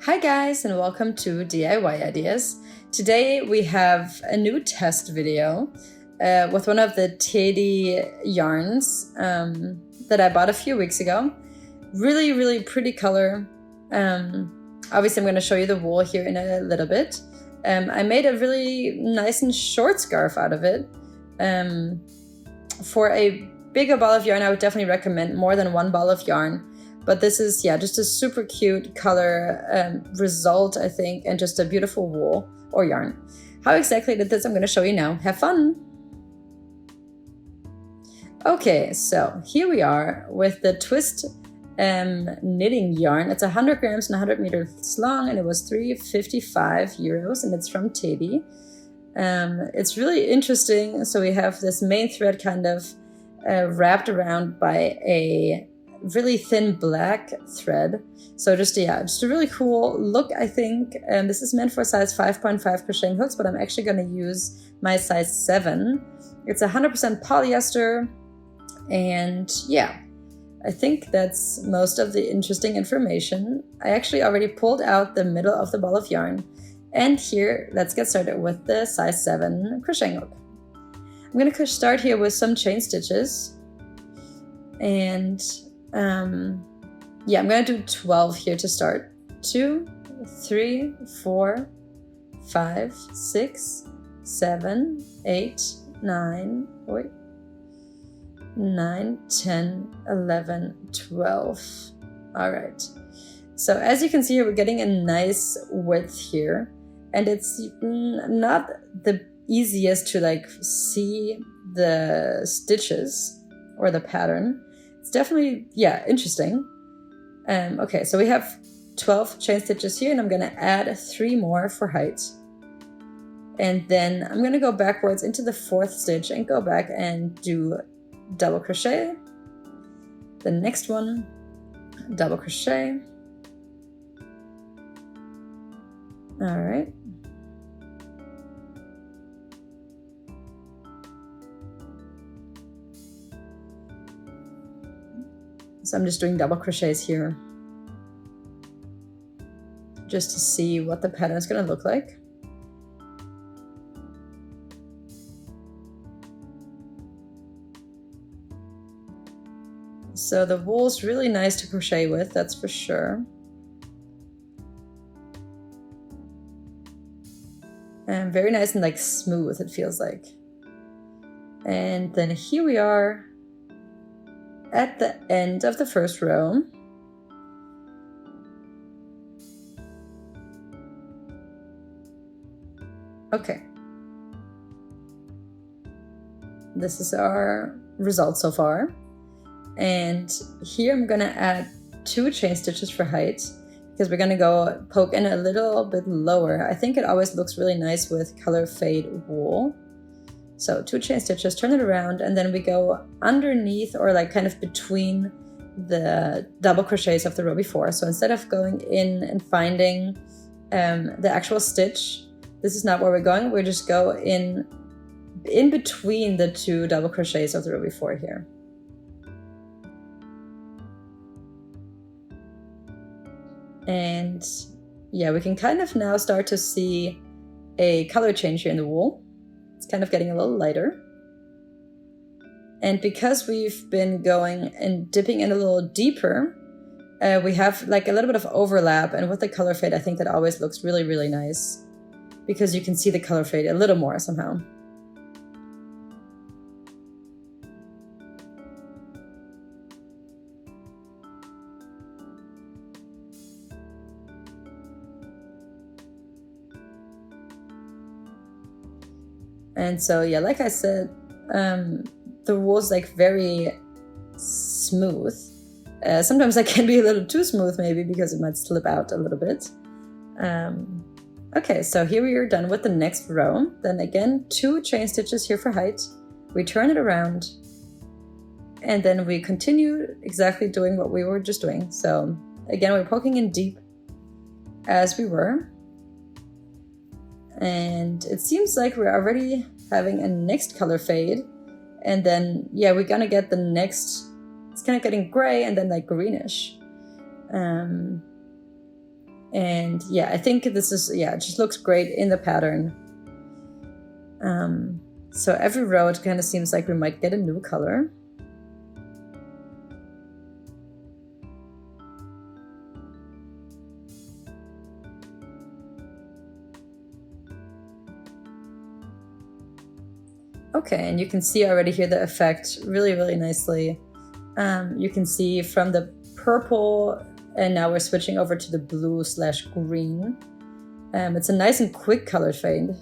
Hi guys, and welcome to DIY Ideas. Today we have a new test video with one of the Tedi yarns that I bought a few weeks ago. Really pretty color. Obviously I'm going to show you the wool here in a little bit. I made a really nice and short scarf out of it. For a bigger ball of yarn, I would definitely recommend more than one ball of yarn. But this is, just a super cute color result, I think, and just a beautiful wool or yarn. How exactly I did this, I'm going to show you now. Have fun! Okay, so here we are with the twist knitting yarn. It's 100 grams and 100 meters long, and it was €3.55, and it's from Tedi. It's really interesting. So we have this main thread kind of wrapped around by a really thin black thread. So just a really cool look, I think. This is meant for size 5.5 crocheting hooks, but I'm actually going to use my size 7. It's 100% polyester, and I think that's most of the interesting information. I actually already pulled out the middle of the ball of yarn, and here let's get started with the size 7 crocheting hook. I'm going to start here with some chain stitches, and I'm going to do 12 here to start. 2, 3, 4, 5, 6, 7, 8, 9, 10, 11, 12. All right. So as you can see here, we're getting a nice width here, and it's not the easiest to see the stitches or the pattern. It's definitely, interesting. Okay, so we have 12 chain stitches here, and I'm going to add 3 more for height. And then I'm going to go backwards into the 4th stitch and go back and do double crochet. The next one, double crochet. All right. So I'm just doing double crochets here just to see what the pattern is going to look like. So the wool is really nice to crochet with, that's for sure. And very nice and smooth, it feels like. And then here we are at the end of the first row. Okay. This is our result so far. And here I'm going to add 2 chain stitches for height, because we're going to go poke in a little bit lower. I think it always looks really nice with color fade wool. So 2 chain stitches, turn it around, and then we go underneath, or kind of between the double crochets of the row before. So instead of going in and finding the actual stitch, this is not where we're going. We just go in between the 2 double crochets of the row before here. And we can kind of now start to see a color change here in the wool. It's kind of getting a little lighter. And because we've been going and dipping in a little deeper, we have a little bit of overlap. And with the color fade, I think that always looks really nice, because you can see the color fade a little more somehow. And so, like I said, the wool is very smooth. Sometimes that can be a little too smooth, maybe, because it might slip out a little bit. Okay, so here we are done with the next row. Then again, 2 chain stitches here for height. We turn it around, and then we continue exactly doing what we were just doing. So again, we're poking in deep as we were. And it seems like we're already having a next color fade. And then, we're gonna get the next, it's kind of getting gray and then greenish. And yeah, I think this is, yeah, it just looks great in the pattern. So every row it kind of seems like we might get a new color. Okay, and you can see already here the effect really, really nicely. You can see from the purple, and now we're switching over to the blue/green. It's a nice and quick color fade.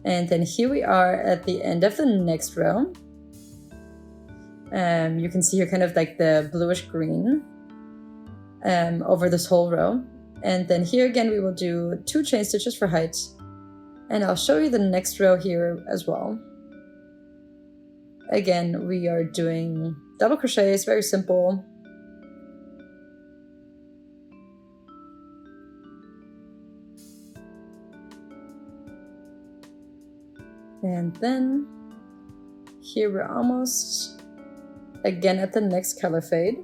And then here we are at the end of the next row. You can see here kind of like the bluish green over this whole row. And then here again we will do 2 chain stitches for height. And I'll show you the next row here as well. Again, we are doing double crochets, very simple. And then here we're almost again at the next color fade.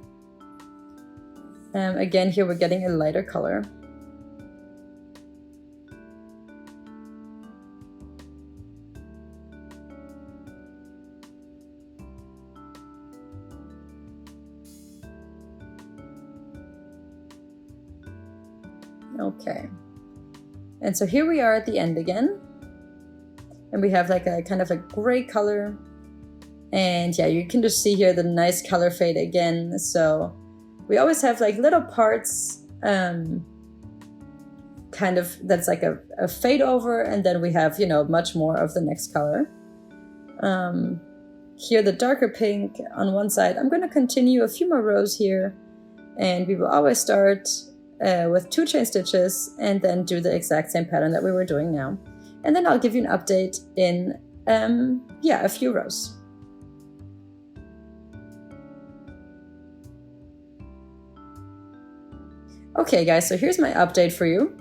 Again, here we're getting a lighter color. Okay, and so here we are at the end again. And we have like a kind of a gray color. And yeah, you can just see here the nice color fade again. So we always have like little parts kind of that's like a fade over, and then we have, you know, much more of the next color. Here the darker pink on one side. I'm going to continue a few more rows here, and we will always start with 2 chain stitches and then do the exact same pattern that we were doing now. And then I'll give you an update in, yeah, a few rows. Okay guys, so here's my update for you.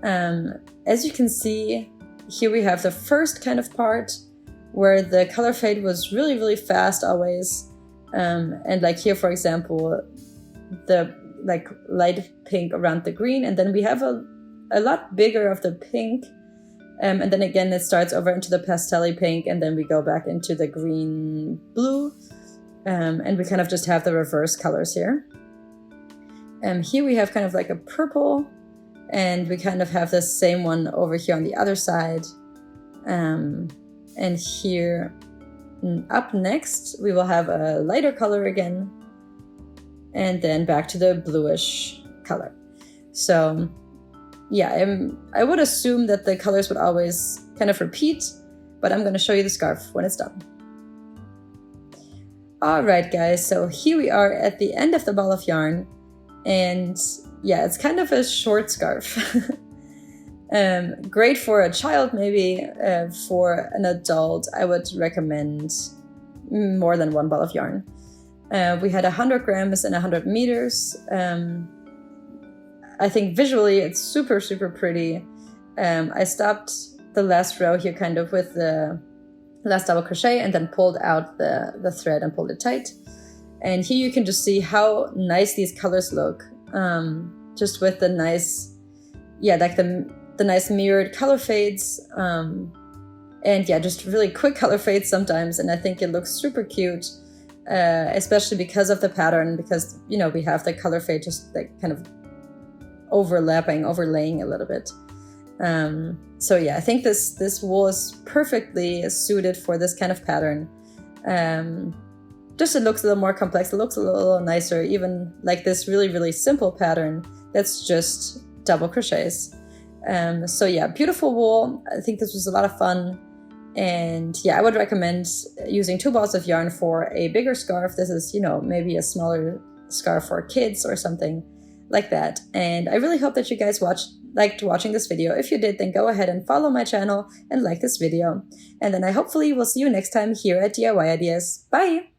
As you can see, here we have the first kind of part where the color fade was really, really fast always. And like here, for example, the like light pink around the green, and then we have a lot bigger of the pink. And then again, it starts over into the pastel-y pink, and then we go back into the green blue. And we kind of just have the reverse colors here. Here we have kind of like a purple, and we kind of have the same one over here on the other side. And here up next, we will have a lighter color again, and then back to the bluish color. So yeah, I would assume that the colors would always kind of repeat, but I'm going to show you the scarf when it's done. Alright guys, so here we are at the end of the ball of yarn, and yeah, it's kind of a short scarf. Great for a child maybe, for an adult I would recommend more than 1 ball of yarn. We had 100 grams and 100 meters. I think visually it's super, super pretty. I stopped the last row here kind of with the last double crochet and then pulled out the thread and pulled it tight. And here you can just see how nice these colors look. Just with the nice, yeah, like the nice mirrored color fades. And yeah, just really quick color fades sometimes. And I think it looks super cute, especially because of the pattern, because, you know, we have the color fade just like kind of overlaying a little bit. So yeah, I think this wool is perfectly suited for this kind of pattern. Just it looks a little more complex, it looks a little nicer, even like this really, really simple pattern that's just double crochets. So yeah, beautiful wool. I think this was a lot of fun. And yeah, I would recommend using 2 balls of yarn for a bigger scarf. This is, you know, maybe a smaller scarf for kids or something like that. And I really hope that you guys liked watching this video. If you did, then go ahead and follow my channel and like this video. And then I hopefully will see you next time here at DIY Ideas. Bye!